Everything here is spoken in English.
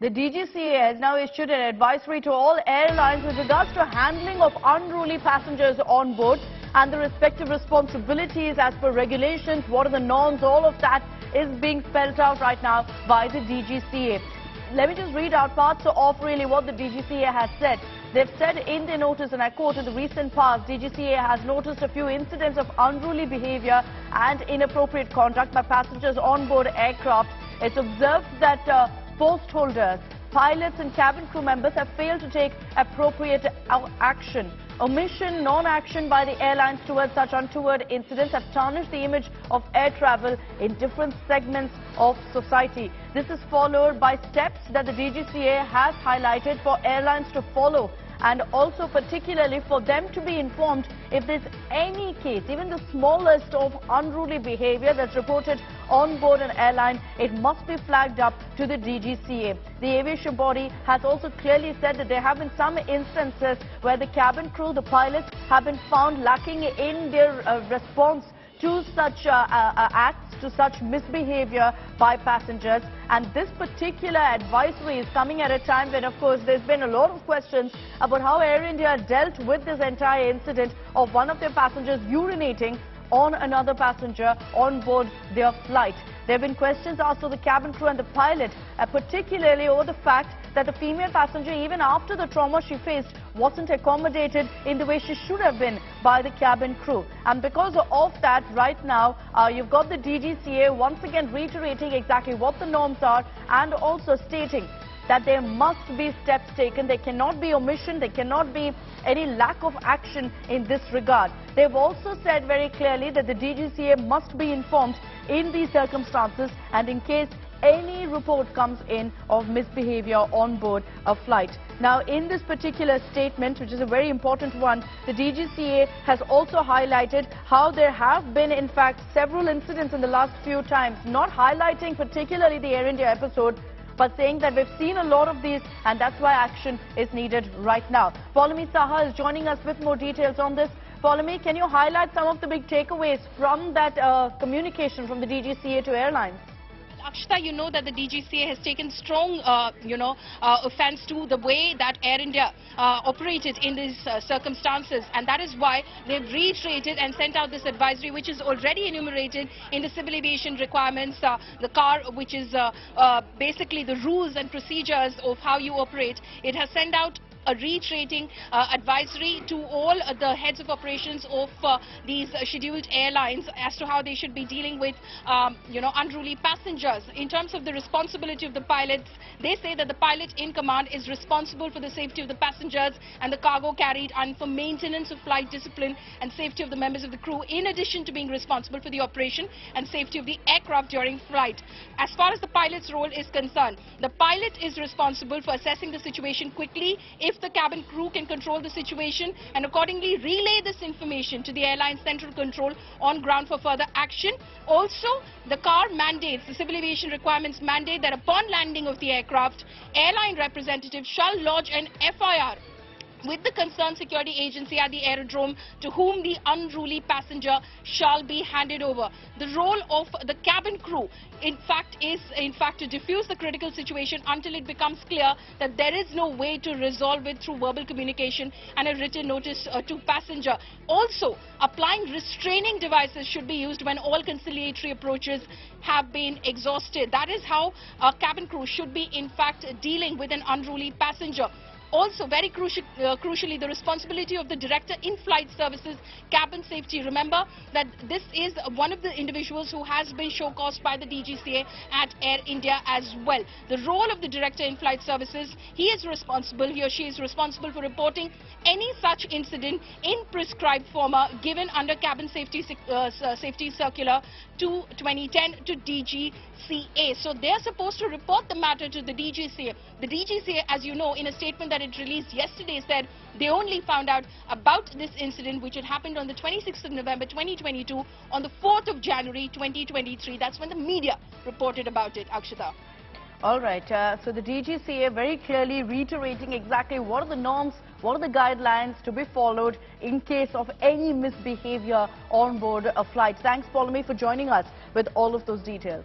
The DGCA has now issued an advisory to all airlines with regards to handling of unruly passengers on board and the respective responsibilities as per regulations. What are the norms? All of that is being spelled out right now by the DGCA. Let me just read out parts of really what the DGCA has said. They've said in their notice, and I quote, in the recent past, DGCA has noticed a few incidents of unruly behavior and inappropriate conduct by passengers on board aircraft. It's observed that post holders, pilots and cabin crew members have failed to take appropriate action. Omission, non-action by the airlines towards such untoward incidents have tarnished the image of air travel in different segments of society. This is followed by steps that the DGCA has highlighted for airlines to follow, and also particularly for them to be informed if there's any case, even the smallest of unruly behavior that's reported on board an airline, it must be flagged up to the DGCA. The aviation body has also clearly said that there have been some instances where the cabin crew, the pilots, have been found lacking in their response to such acts, to such misbehavior by passengers. And this particular advisory is coming at a time when, of course, there's been a lot of questions about how Air India dealt with this entire incident of one of their passengers urinating on another passenger on board their flight. There have been questions asked to the cabin crew and the pilot, particularly over the fact that the female passenger, even after the trauma she faced, wasn't accommodated in the way she should have been by the cabin crew. And because of that, right now, you've got the DGCA once again reiterating exactly what the norms are and also stating that there must be steps taken. There cannot be omission, there cannot be any lack of action in this regard. They've also said very clearly that the DGCA must be informed in these circumstances and in case any report comes in of misbehavior on board a flight. Now, in this particular statement, which is a very important one, the DGCA has also highlighted how there have been, in fact, several incidents in the last few times, not highlighting particularly the Air India episode, but saying that we've seen a lot of these and that's why action is needed right now. Paulami Saha is joining us with more details on this. Paulami, can you highlight some of the big takeaways from that communication from the DGCA to airlines? Akshita, you know that the DGCA has taken strong, offense to the way that Air India operated in these circumstances, and that is why they've reiterated and sent out this advisory, which is already enumerated in the civil aviation requirements, the CAR, which is basically the rules and procedures of how you operate. It has sent out a reiterating advisory to all the heads of operations of these scheduled airlines as to how they should be dealing with, unruly passengers. In terms of the responsibility of the pilots, they say that the pilot in command is responsible for the safety of the passengers and the cargo carried and for maintenance of flight discipline and safety of the members of the crew, in addition to being responsible for the operation and safety of the aircraft during flight. As far as the pilot's role is concerned, the pilot is responsible for assessing the situation quickly if the cabin crew can control the situation and accordingly relay this information to the airline central control on ground for further action. Also, the CAR mandates, the civil aviation requirements mandate that upon landing of the aircraft, airline representatives shall lodge an FIR with the concerned security agency at the aerodrome to whom the unruly passenger shall be handed over. The role of the cabin crew, in fact, is to diffuse the critical situation until it becomes clear that there is no way to resolve it through verbal communication and a written notice to passenger. Also, applying restraining devices should be used when all conciliatory approaches have been exhausted. That is how a cabin crew should be, in fact, dealing with an unruly passenger. Also, very crucially, the responsibility of the Director in-Flight Services Cabin Safety. Remember that this is one of the individuals who has been show-caused by the DGCA at Air India as well. The role of the Director in-Flight Services, he or she is responsible for reporting any such incident in prescribed format given under Cabin Safety Circular 2/2010 to DGCA. So they are supposed to report the matter to the DGCA. The DGCA, as you know, in a statement that it released yesterday, said they only found out about this incident, which had happened on the 26th of November 2022, on the 4th of January 2023. That's when the media reported about it, Akshita. All right, so the DGCA very clearly reiterating exactly what are the norms, what are the guidelines to be followed in case of any misbehavior on board a flight. Thanks, Paulami, for joining us with all of those details.